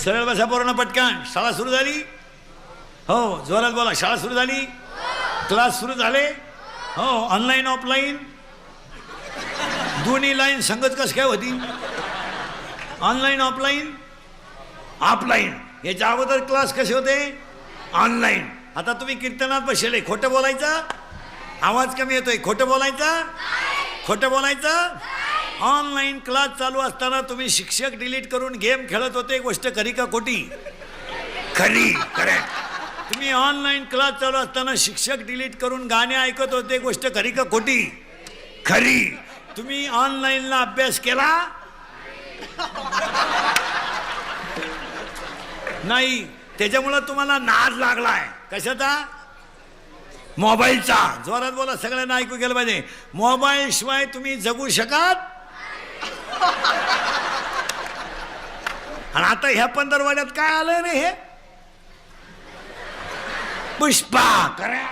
सरळ बसा पोरांनो पटकन. शाळा सुरू झाली? हो, जोरात बोला. शाळा सुरू झाली? क्लास सुरू झाले? हो. ऑनलाईन ऑफलाईन दोन्ही लाईन संगत कसं काय होती? Online offline? ऑफलाईन. याच्या अगोदर क्लास कसे होते? ऑनलाईन. आता तुम्ही कीर्तनात बसले, खोटं बोलायचं? आवाज कमी येतोय, खोटं बोलायचं? खोटं बोलायचं? ऑनलाईन क्लास चालू असताना तुम्ही शिक्षक डिलीट करून गेम खेळत होते, गोष्ट खरी का खोटी? खरी. करेक्ट. तुम्ही ऑनलाईन क्लास चालू असताना शिक्षक डिलीट करून गाणे ऐकत होते, गोष्ट खरी का खोटी? खरी. तुम्ही ऑनलाईनला अभ्यास केला नाही, त्याच्यामुळं तुम्हाला नाद लागलाय. कशाचा? मोबाईलचा. जोरात बोला, सगळ्यांना ऐकू गेलं पाहिजे. मोबाईल शिवाय तुम्ही जगू शकत? आणि आता ह्या पंधरवाड्यात काय आलं रे? हे पुष्पा. करा.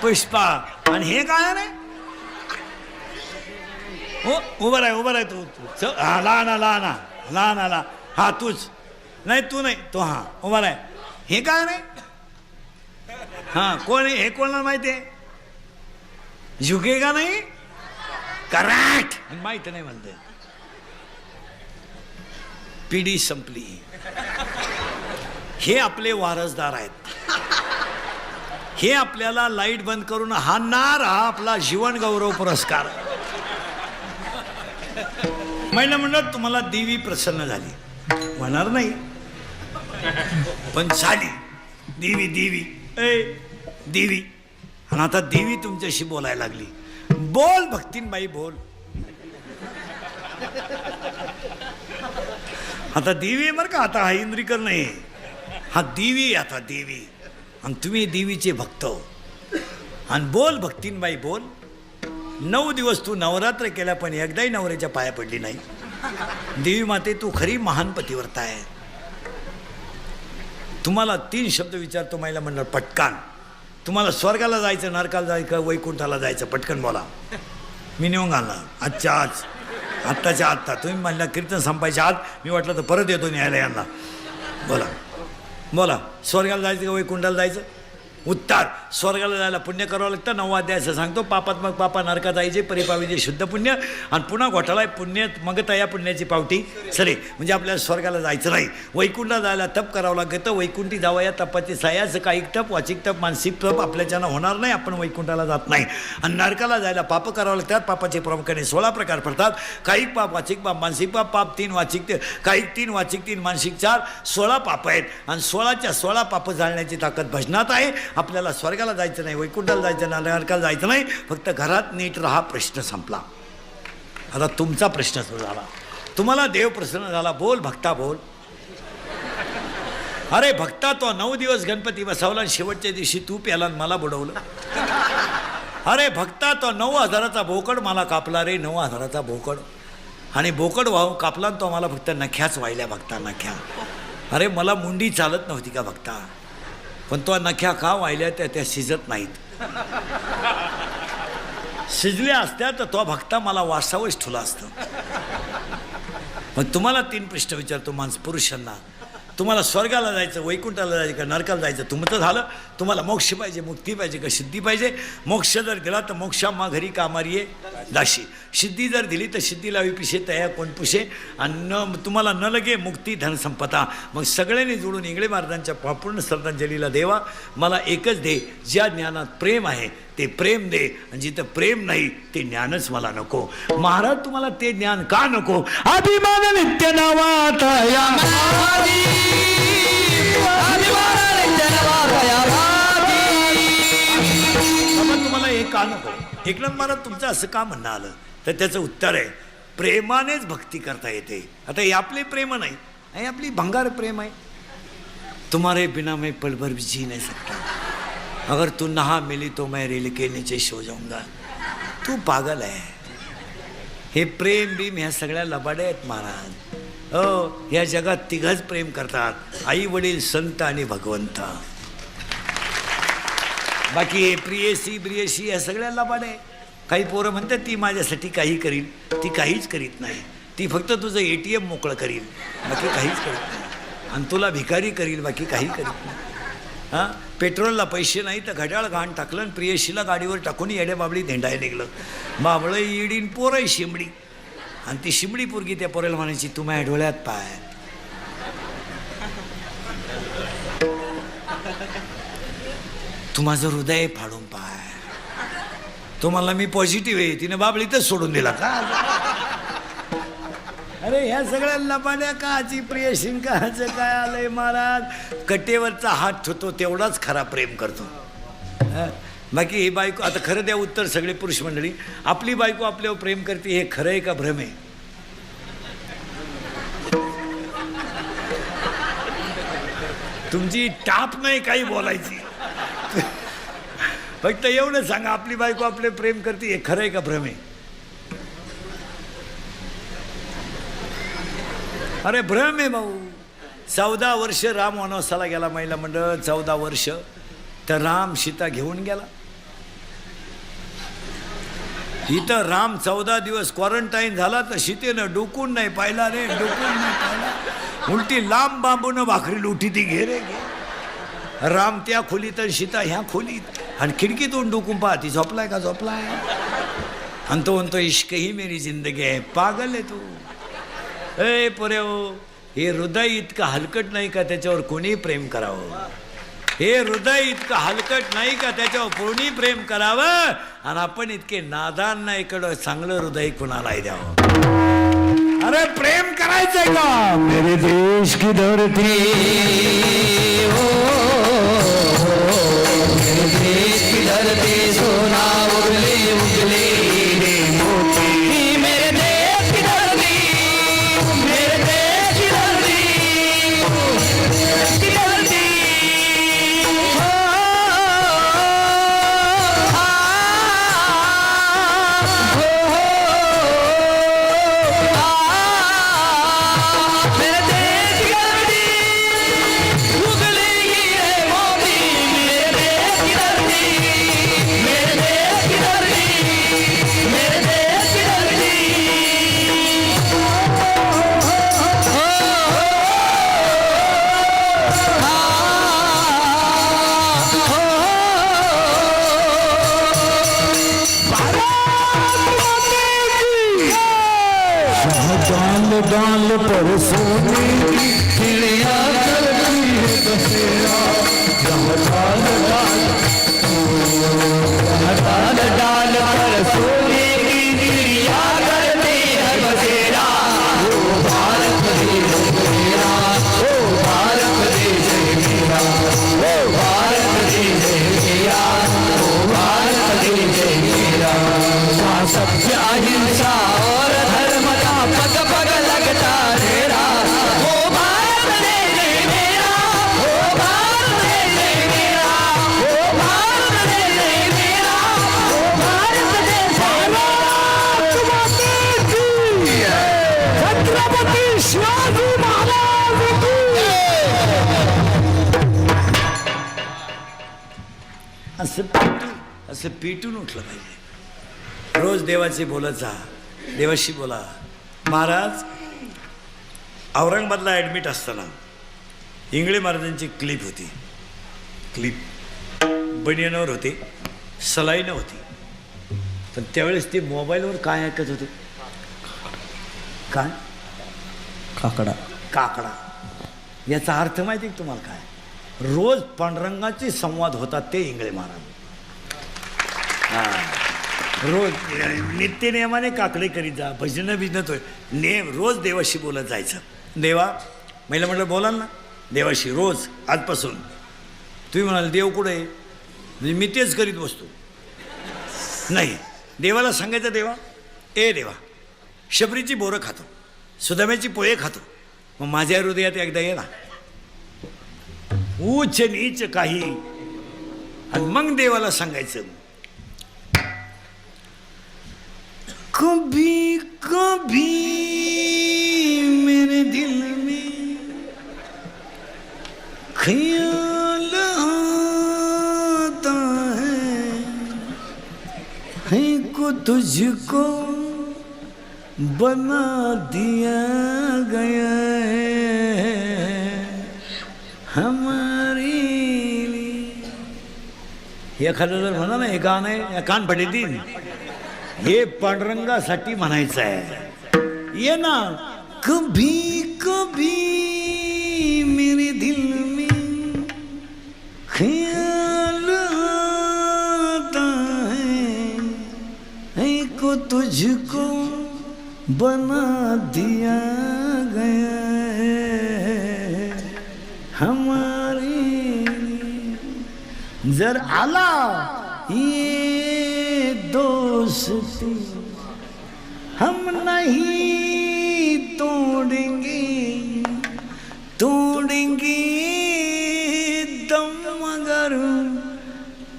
पुष्पा. आणि हे काय रे? हो, उभं राह, उभं राह. तू हा, लहान. हा तूच नाही, तू नाही, तो. हा, उभा राह. हे काय रे? हा, कोण आहे हे? कोणाला माहिती आहे? झुकेगा नाही? करेक्ट. माहित नाही म्हणते. पिढी संपली. हे आपले वारसदार आहेत. हे आपल्याला लाईट बंद करून हाणणार. हा आपला जीवन गौरव पुरस्कार. महिला म्हणत तुम्हाला देवी प्रसन्न झाली. म्हणणार नाही, पण झाली. देवी देवी ए देवी. आणि आता देवी तुमच्याशी बोलायला लागली. बोल भक्तीनबाई बोल. आता देवी बरं का, आता हा इंद्रिकर नाही, हा देवी. आता देवी. आणि तुम्ही देवीचे भक्त. आणि बोल भक्तीनबाई बोल. 9 दिवस तू नवरात्र केल्या, पण एकदाही नवऱ्याच्या पाया पडली नाही. देवी माते तू खरी महान पतिव्रता आहे. तुम्हाला 3 शब्द विचारतो महिला मंडळ पटकन. तुम्हाला स्वर्गाला जायचं, नरकाला जायचं, वैकुंठाला जायचं? पटकन बोला. मी नेऊन घालणार आजच्या आज, आत्ताच्या आत्ता. तुम्ही म्हणला कीर्तन संपायच्या आत, मी वाटलं तर परत येतो न्यायला यांना. बोला बोला. स्वर्गाला जायचं का वैकुंठाला जायचं? उत्तर. स्वर्गाला जायला पुण्य करावं लागतं. 9वा अध्याय असं सांगतो. पापात मग पापा नरकात जायचे, परिपाविजे शुद्ध पुण्य. आणि पुन्हा घोटाळा पुण्य मग तया पुण्याची पावटी सरे. म्हणजे आपल्याला स्वर्गाला जायचं नाही, वैकुंठाला जायला तप करावं लागतं. वैकुंठी जावं या तपाची सायाचं कायिक तप, वाचिक तप, मानसिक तप आपल्याच्यानं होणार नाही. आपण वैकुंठाला जात नाही. आणि नरकाला जायला पाप करावं लागतात. पापाचे प्रामुख्याने 16 प्रकार पडतात. कायिक पाप, वाचिक पाप, मानसिक पाप. पाप 3, वाचिक कायिक 3, वाचिक 3, मानसिक 4. 16 पाप आहेत. आणि 16च्या 16 पाप जाळण्याची ताकद भजनात आहे. आपल्याला स्वर्गाला जायचं नाही, वैकुंठाला जायचं नाही, नरकाला जायचं नाही. फक्त घरात नीट राहा. प्रश्न संपला. आता तुमचा प्रश्न सुरू झाला. तुम्हाला देव प्रसन्न झाला. बोल भक्ता बोल. अरे भक्ता, तो 9 दिवस गणपती बसवला आणि शेवटच्या दिवशी तू प्याला मला बुडवलं. अरे भक्ता, तो 9,000चा बोकड मला कापला रे. 9,000चा बोकड. आणि बोकड वाहून कापला, तो मला फक्त नख्याच वाहिल्या. भक्ता नख्या. अरे मला मुंडी चालत नव्हती का भक्ता? पण तो नख्या का वाहिल्या त्या शिजत नाहीत. शिजल्या असत्या तर तो भक्ता मला वासावच ठुला असतं. मग तुम्हाला 3 प्रश्न विचारतो माणूस पुरुषांना. तुम्हाला स्वर्गाला जायचं, वैकुंठाला जायचं का नरकाला जायचं? तुमचं झालं. तुम्हाला मोक्ष पाहिजे, मुक्ती पाहिजे का सिद्धी पाहिजे? मोक्ष जर दिला तर मोक्षामा घरी कामारी आहे दाशी. सिद्धी जर दिली तर सिद्धीला विपिशे तया कोण पुशे. आणि तुम्हाला न लगे मुक्ती धनसंपदा. मग सगळ्यांनी जोडून इंगळे महाराजांच्या पूर्ण श्रद्धांजलीला देवा. मला एकच दे, ज्या ज्ञानात प्रेम आहे ते प्रेम दे. आणि जिथं प्रेम नाही ते ज्ञानच मला नको. महाराज तुम्हाला ते ज्ञान का नको? अभिमान नित्य नावात तुम्हाला हे का नको? एकनाथ महाराज तुमचं असं का म्हणणं आलं? तर त्याचं उत्तर आहे, प्रेमानेच भक्ती करता येते. आता हे आपले प्रेम नाही, हे आपली भंगार प्रेम आहे. तुम्हारे बिना मैं पल भर भी जी नहीं सकता. अगर तू नहा मिली तो मैं रेल के नीचे सो जाऊंगा. तू पागल आहे. हे प्रेम बीम ह्या सगळ्या लबाड्या आहेत महाराज. हो, या जगात 3घच प्रेम करतात, आई वडील, संत आणि भगवंत. बाकी हे प्रियसी ब्रियसी या सगळ्या लबाड्या. काही पोरं म्हणतात ती माझ्यासाठी काही करील, ती काहीच करीत नाही. ती फक्त तुझं ATM मोकळं करील, बाकी काहीच करीत नाही. आणि तुला भिकारी करील, बाकी काही करीत नाही. हां, पेट्रोलला पैसे नाही तर घड्याळ घाण टाकलं आणि प्रियशीला गाडीवर टाकून येड्या बाबळी धेंडायला निघलं. बाबळं इडीन पोरं शिमडी. आणि ती शिमडी पोरगी त्या पोरेला म्हणायची, तू माझ्या डोळ्यात पाय, तू माझं हृदय फाडून पाय. तो मला मी पॉझिटिव्ह आहे. तिने बाबळीतच सोडून दिला का? अरे ह्या सगळ्या लपाड्या काची प्रियशीन काचं काय आलंय महाराज. कटेवरचा हात ठेवतो तेवढाच खरा प्रेम करतो. बाकी ही बायको, आता खरं द्या उत्तर सगळे पुरुष मंडळी, आपली बायको आपल्यावर प्रेम करते हे खरं आहे का भ्रम आहे? तुमची टाप नाही काही बोलायची, फक्त एवढं सांगा आपली बायको आपले प्रेम करते हे खरं आहे का भ्रम आहे? अरे भ्रम आहे भाऊ. 14 वर्ष राम वनवासाला गेला महिला मंडळ. 14 वर्ष तर राम सीता घेऊन गेला. इथं राम 14 दिवस क्वारंटाईन झाला तर सीतेनं डुकून नाही पाहिला रे, डुकून नाही पाहिला. उलटी लांब बांबून भाकरी लुटी ती घे रे घे. राम त्या खोलीत आणि सीता ह्या खोलीत, आणि खिडकीतून डुकून पाहती झोपलाय का झोपलाय. आणि तो म्हणतो इश्क ही मेरी जिंदगी आहे. पागल आहे तू. ए पोरे हो, हे हृदय इतकं हलकट नाही का त्याच्यावर कोणी प्रेम करावं? हे हृदय इतकं हलकट नाही का त्याच्यावर कोणी प्रेम करावं? आणि आपण इतके नादान नाही, इकडं चांगलं हृदय कुणालाही द्यावं. अरे प्रेम करायचंय का? मेरे देश की धरती हो, मेरे देश की धरती सोना उगले उगले रे मोती. मेरे देश की धरती, मेरे देश की धरती, की धरती हो, मेरे देश की धरती उगलेगी रे मोती. मेरे देश की धरती, मेरे देश की धरती, मेरे देश की धरती. डाल डाल पर सोने की चिड़िया करती है बसेरा. डाल डाल डाल पर सोने की चिड़िया करती है बसेरा. ओ भारत देश मेरा, ओ भारत देश मेरा, ओ भारत देश मेरा, ओ भारत देश मेरा. सत्य अहिंसा और धर्म का पग पग लगता तेरा. ओ भारत देश मेरा, ओ भारत देश मेरा, ओ भारत देश मेरा, ओ भारत देश मेरा. छत्रपती शिवाजी महाराज की. असं पेटून उठलं पाहिजे. रोज देवाची बोलत जा, देवाशी बोला. महाराज औरंगाबादला ॲडमिट असताना इंगळे महाराजांची क्लिप होती. क्लिप बनियनवर होते, सलाईनं होती. पण त्यावेळेस ते मोबाईलवर काय ऐकत होते? काय? काकडा. काकडा. याचा अर्थ माहिती आहे तुम्हाला काय? रोज पांडुरंगाचे संवाद होतात ते इंगळे महाराज. हां, रोज नित्यनियमाने काकडे करीत जा, भजनं बिजनत होय. रोज देवाशी बोलत जायचं. देवा, महिला म्हटलं बोलाल ना देवाशी रोज आजपासून. तुम्ही म्हणाल देव कुठं आहे? म्हणजे मी तेच करीत बसतो. नाही, देवाला सांगायचं देवा, ए देवा, शबरीची बोरं खातो, सुदाम्याची पोहे खातो, मग माझ्या हृदयात एकदा ये ना. उच्च नीच काही. आणि मग देवाला सांगायचं, कभी कभी मेरे दिल में ख्याल आता है कुछ तुझको बना दिया गया है हमारे लिए. एखादं जर म्हणा ना हे गाणं आहे कान पडेल हे पांडुरंगासाठी म्हणायचं आहे. ये ना कभी कभी मेरे दिल में ख्याल आता है को तुझको बना दिया गया है हमारे लिए. जर आला ये दोस्ती हम नहीं तोड़ेंगे तोड़ेंगे दम मगर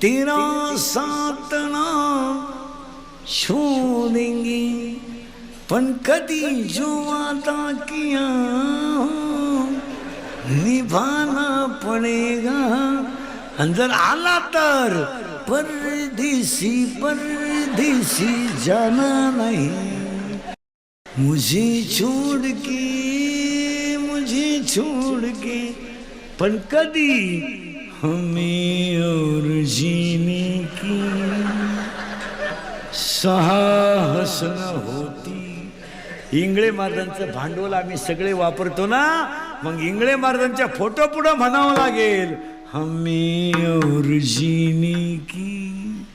तेरा साथ ना छोड़ेंगे. पण कधी जो वादा किया निभाना पडेगा. आणि जर आला तर परदेसी परदेसी जाना नहीं. मुझे छोड़ के पण कधी हमें और जीने की साहस न होती. इंगळे महाराजांचं भांडवल आम्ही सगळे वापरतो ना मग इंगळे महाराजांच्या फोटो पुढं म्हणावं लागेल हमें और जीने की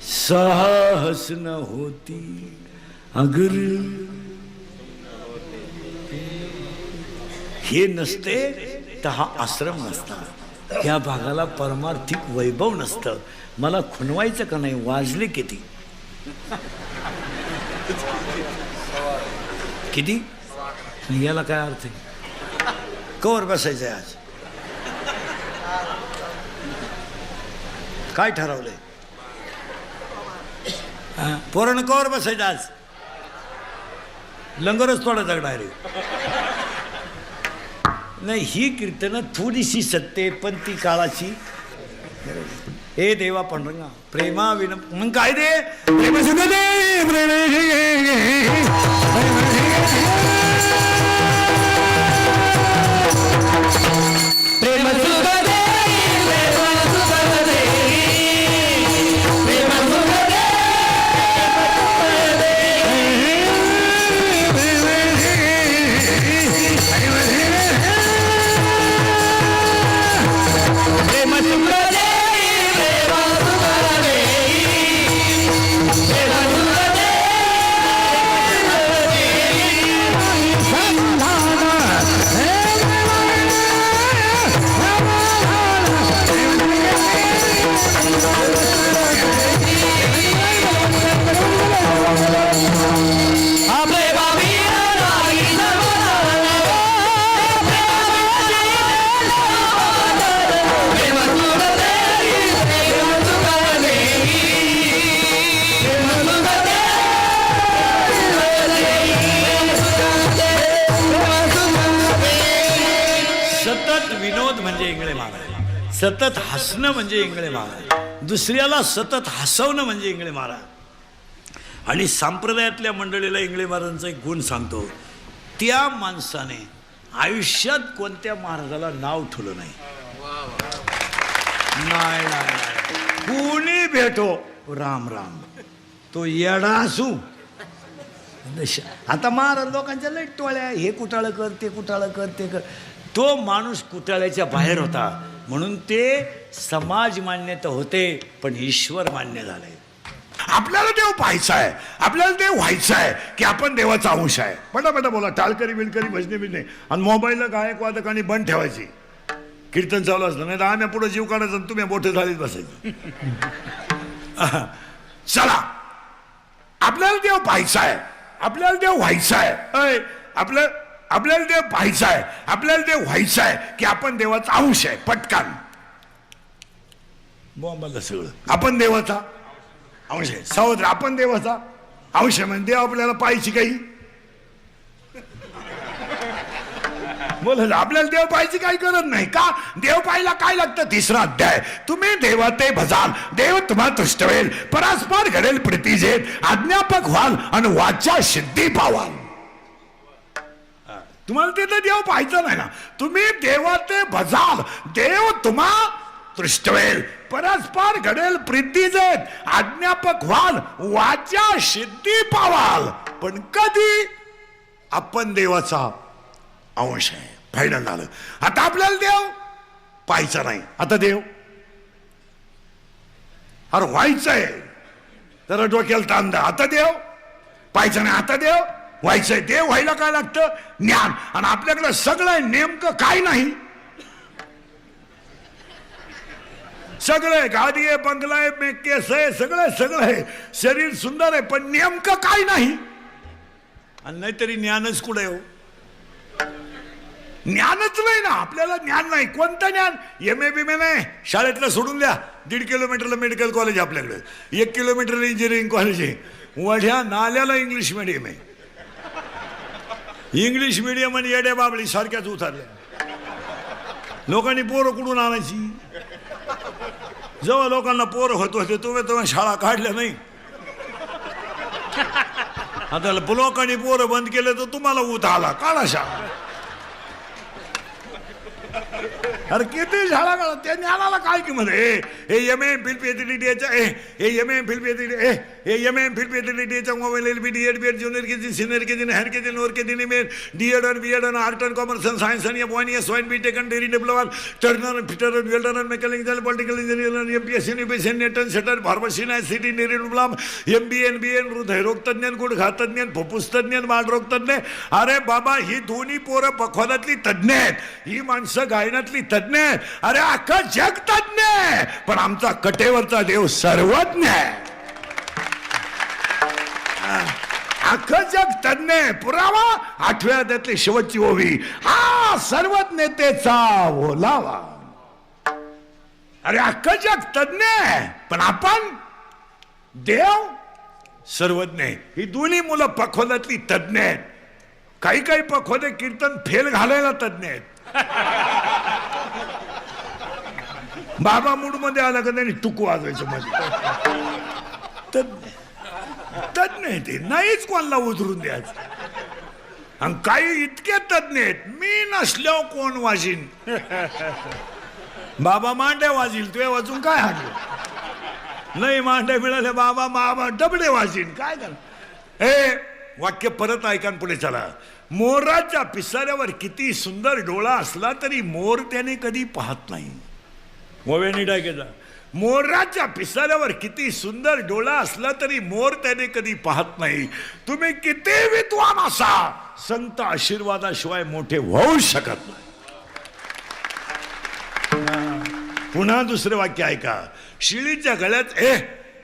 साहस न होती अगर हे नसते तर हा आश्रम नसता. या भागाला परमार्थिक वैभव नसतं. मला खुणवायचं का नाही वाजले किती किती याला काय अर्थ आहे. कवर बसायचंय आज काय ठरवलंय पोरानं कवर बसायचं आज लंगरच थोडा जगणार रे. नाही ही कीर्तनं थोडीशी सत्य पण ती काळाची. हे देवा पांडुरंगा प्रेमा विन मग काय दे प्रेम सुख दे प्रेम सुख दे सतत हसणं म्हणजे इंगळे महाराज. दुसऱ्याला सतत हसवणं म्हणजे इंगळे महाराज. आणि संप्रदायातल्या मंडळीला इंगळे महाराजांचा एक गुण सांगतो. त्या माणसाने आयुष्यात कोणत्या महाराजाला नाव ठेवलं नाही. कोणी भेटो राम राम. तो येडा असू आता महाराज लोकांच्या लई टोळ्या हे कुटाळं कर ते कुटाळं कर ते कर. तो माणूस कुटाळ्याच्या बाहेर होता म्हणून ते समाज मान्य तर होते पण ईश्वर मान्य झाले. आपल्याला देव पाहायचा आहे आपल्याला देव व्हायचं आहे की आपण देवाचा अंश आहे. पटापटा बोला टाळकरी बिलकरी भजने बिजने आणि मोबाईलला गायक वादक आणि बंद ठेवायची. कीर्तन चालू असलं नाही तर आम्ही पुढे जीव काढायचा आणि तुम्ही मोठे झालीच बसायचे. चला आपल्याला देव पाहायचा आहे आपल्याला देव व्हायचा आहे. आपल्याला देव पाहायचा आहे आपल्याला देव व्हायचं आहे की आपण देवाचा अंश आहे. पटकान बॉम्बाला सगळं आपण देवाचा अंश आहे. सावत्र आपण देवाचा अंश आहे म्हणजे देव आपल्याला पाहायची काही बोल आपल्याला देव पाहायची काही गरज नाही का? देव पाहायला काय लागतं? तिसरा अध्याय. तुम्ही देवा ते भजाल, देव तुम्हा तुष्टवेल, परस्पर घडेल प्रीतीजेत, आज्ञापक व्हाल आणि वाचा सिद्धी पावाल. तुम्हाला ते तर देव पाहायचं नाही ना. तुम्ही देवा ते भजाल, देव तुम्हा तुष्टवेल, परस्पर घडेल प्रीतीजेत, आज्ञापक व्हाल, वाचा सिद्धी पावाल. पण कधी? आपण देवाचा अंश आहे. फायनल झालं. आता आपल्याला देव पाहायचा नाही. आता देव अरे व्हायचंय, तर डोक्याला ताण द्या. आता देव पाहायचा नाही, आता देव व्हायचंय. देव व्हायला काय लागतं? ज्ञान. आणि आपल्याकडे सगळं नेमकं काय नाही? सगळं गाडी आहे, बंगला आहे, केस आहे, सगळं सगळं आहे, शरीर सुंदर आहे, पण नेमकं काय नाही. आणि नाहीतरी ज्ञानच कुठे हो? ज्ञानच नाही ना. आपल्याला ज्ञान नाही. कोणतं ज्ञान? MA बिमे नाही. शाळेतलं सोडून द्या. 1.5 किलोमीटरला मेडिकल कॉलेज आपल्याकडे, 1 किलोमीटरला इंजिनिअरिंग कॉलेज आहे, वढ्या नाल्याला इंग्लिश मिडियम आहे. इंग्लिश मिडियम आणि येड्या बाबळी सारख्याच उतरल्या. लोकांनी पोरं कुठून आणायची? जेव्हा लोकांना पोरं होत होते तेव्हा शाळा काढल्या नाही. आता लोकांनी पोरं बंद केले तर तुम्हाला उत आला. काढा शाळा. अरे किती शाळा काढा. त्या ज्ञानाला काय किंमत आहे? हे MA MPhil PhD हे MA MPhil PhD हे MA MPhil PhD mobile LB DEd BEd junior KG senior KG higher KG lower KG निमेन DEd आणि BEd आणि आर्ट अँड कॉमर्स आणि सायन्स आणि F1 S1 BTech आणि डेरी डिप्लोमा टर्नर फिटर आणि welder आणि mechanical political engineer आणि MPSC UPSC NET आणि सेटर फार्मसी आणि सिटी नेरी डिप्लोमा MBA NBA हृदयरोग तज्ञ गुडघा तज्ञ फुफ्फुस तज्ञ बाळरोग तज्ञ. अरे बाबा ही दोन्ही पोरं पखवादातली तज्ञ आहेत. ही माणसं गायनातली तज्ञ आहेत. अरे अख्खं जग तज्ञ आहे. पण आमचा कटेवरचा देव सर्वज्ञ आहे. अख्खं जग तज्ञ आहे. पुरावा 8व्या अध्यायातली शेवटची ओवी. हा सर्वज्ञतेचा ओलावा. अरे अख्खं जग तज्ञ आहे, पण आपण देव सर्वज्ञ आहे. ही दोन्ही मुलं पखवादातली तज्ञ आहेत. काही काही पखवादे कीर्तन फेल घालायला तज्ञ आहेत. बाबा मूड मध्ये आला का त्यांनी टुकू वाजवायचं मध्ये. तज्ञ आहे ते. नाहीच कोणाला उतरून द्यायचं. आणि काही इतके तज्ञ आहेत, मी नसल्यावर कोण वाजीन? बाबा मांड्या वाजील, तुझ्या वाजून काय हागल? नाही मांड्या मिळाल्या बाबा बाबा डबडे वाजीन. काय कर? हे वाक्य परत ऐका पुढे चला. मोराच्या पिसाऱ्यावर किती सुंदर डोळा असला तरी मोर त्याने कधी पाहत नाही. मोव्यानी डायकेचा. मोराच्या पिसाऱ्यावर किती सुंदर डोळा असला तरी मोर त्याने कधी पाहत नाही. तुम्ही किती विद्वान असा, संत आशीर्वादाशिवाय मोठे होऊ शकत नाही. पुन्हा दुसरे वाक्य ऐका.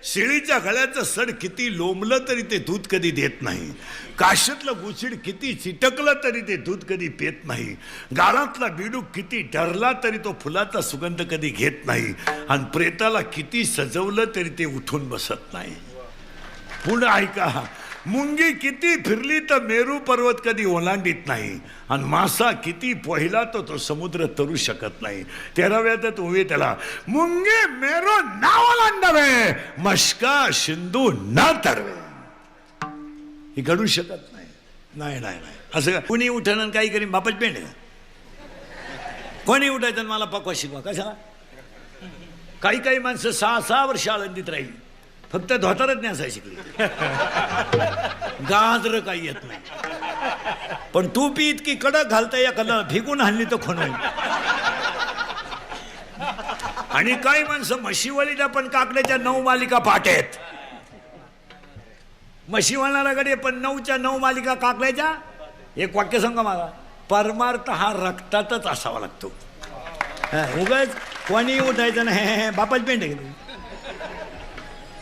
शिळीच्या गळ्याचं सड किती लोंबलं तरी ते दूध कधी देत नाही. काशीतलं गुचिड किती चिटकलं तरी ते दूध कधी पेत नाही. गाळातला बिडूक किती डरला तरी तो फुलाचा सुगंध कधी घेत नाही. आणि प्रेताला किती सजवलं तरी ते उठून बसत नाही. पुन्हा ऐका. मुंगी किती फिरली तर मेरू पर्वत कधी ओलांडीत नाही. आणि मासा किती पोहिला तर तो समुद्र तरू शकत नाही. 13व्यात उभे त्याला मुंगी मेरू ना ओलांडावे, मस्का सिंधू न तरवे. हे घडू शकत नाही. नाही नाही नाही असं कुणी उठणं काही करीन बापाच पेंड. कोणी उठायचं मला पक्वा शिकवा कशाला? काही काही माणसं 6 वर्ष आळंदीत राहिली, फक्त धोतारच न्यासाय शिकली. गाजर काही येत नाही. पण टोपी इतकी कडक घालता या कला फेकून हल्ली तर खोन. आणि काही माणसं म्हशीवळीला पण काकड्याच्या 9 मालिका पाठ आहेत. म्हशी वळणारा गडे पण 9च्या 9 मालिका काकड्याच्या. एक वाक्य सांगा मला. परमार्थ हा रक्तातच असावा लागतो. उगाच कोणी उठायचं नाही बापाच पेंड गेली.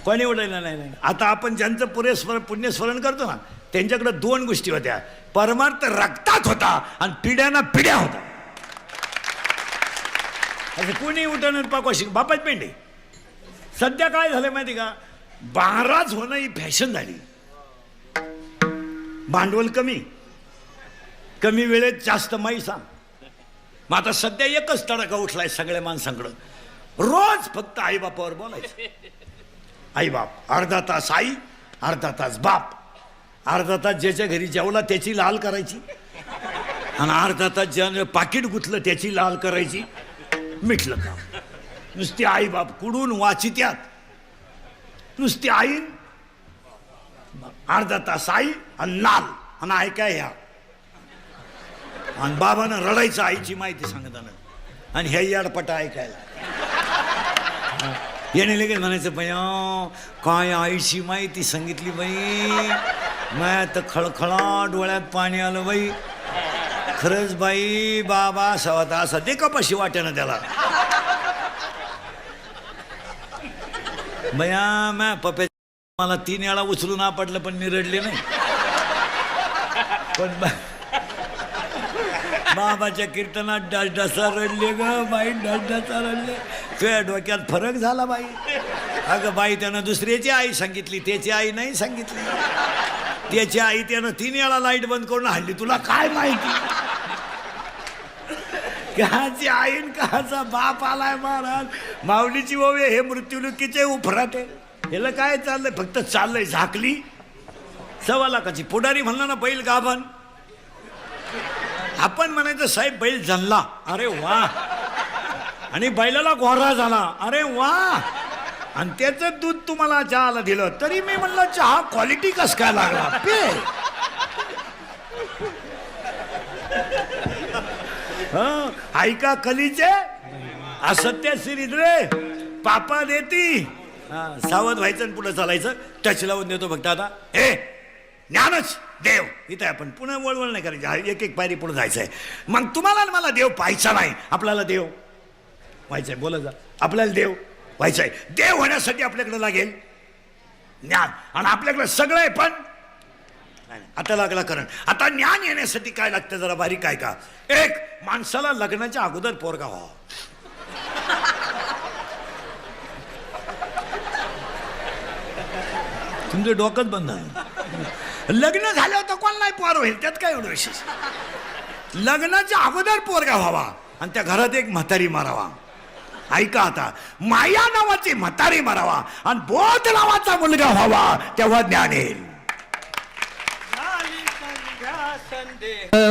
कोणी उठायला नाही. आता आपण ज्यांचं पुण्यस्मरण करतो ना, त्यांच्याकडे 2 गोष्टी होत्या. परमार्थ रक्तात होता आणि पिढ्याना पिढ्या होता. असं कोणी उठणं पाकवा शिक बापाच पेंडे. सध्या काय झालं माहिती का? महाराज होणं ही फॅशन झाली. भांडवल कमी वेळेत जास्त मैसा. मग आता सध्या एकच तडाखा उठलाय सगळ्या माणसांकडं, रोज फक्त आईबापावर बोलायचं. आईबाप, अर्धा तास आई, अर्धा तास बाप. अर्धा तास ज्याच्या घरी जेवला त्याची लाल करायची, आणि अर्धा तास ज्यानं पाकिट गुंतलं त्याची लाल करायची. मिटलं काम. नुसती आईबाप कुडून वाचित्यात, नुसती आई, अर्धा तास आई आणि लाल, आणि ऐकाय ह्या, आणि बाबानं रडायचं आईची माहिती सांगताना, आणि ह्या याडपटा ऐकायला. याने लगेच म्हणायचं बया काय आईची माहिती सांगितली बाई, माया तर खळखळा डोळ्यात पाणी आलं बाई. खरंच बाई बाबा सवाता असा दे कपाशी वाट्यानं त्याला. बया मॅ पप्या मला 3 वेळा उचलून आपटलं पण मी रडले नाही. पण बाबाच्या कीर्तनात डसडसा रडले ग बाई, डसडसा रडले. तुझ्या डोक्यात फरक झाला बाई. अगं बाई त्यानं दुसऱ्याची आई सांगितली, त्याची आई नाही सांगितली. त्याची आई त्यानं 3 वेळा लाईट बंद करून हाणली, तुला काय माहिती. काची आईन काचा बाप आलाय महाराज. माऊलीची ओवे हे मृत्यूलुकीचे उफराटे. ह्याला काय चाललंय, फक्त चाललंय झाकली. 1.25 लाखाची पुढारी म्हणला ना बैल गाभण, आपण म्हणायचं साहेब बैल जणला, अरे वा. आणि बैलाला गोरा झाला, अरे वा. आणि त्याचं दूध तुम्हाला चहाला दिलं तरी मी म्हणलं चहा क्वालिटी कस काय लागला पे. ऐका कलीचे असत्य श्रीद्रे पापा देती. सावध व्हायचं आणि पुढे चालायचं. टच लावून देतो फक्त आता. ए ज्ञानच देव इथं आपण पुन्हा वळवळ नाही करायची, एक एक पायरी पुढे जायचंय. मग तुम्हाला मला देव पाहायचा नाही, आपल्याला देव व्हायचंय. बोला जा, आपल्याला देव व्हायचंय. देव होण्यासाठी आपल्याकडे लागेल ज्ञान, आणि आपल्याकडे सगळं आहे पण आता लागला करण. आता ज्ञान येण्यासाठी काय लागतं जरा बारीक काय का. एक, माणसाला लग्नाच्या अगोदर पोरगा व्हावा. तुमचं डोकंच बंद आहे. लग्न झाल्यावर तर कोण नाही पोर होईल, त्यात काय एवढं विशेष. लग्नाच्या अगोदर पोरगा व्हावा आणि त्या घरात एक म्हातारी मारावा. ऐका आता, माया नावाची म्हातारी मारावा आणि बोध नावाचा मुलगा व्हावा, तेव्हा ज्ञान येईल.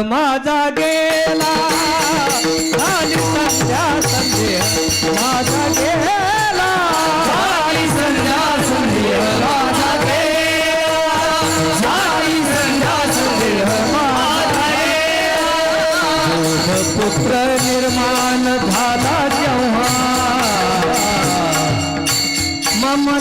माझा गेला झाली संध्या संध्या, माझा गेला झाली संध्या संध्या, माझा गेला झाली संध्या संध्या, माझा गेला. पुत्र निर्माण झाला जेव्हा मम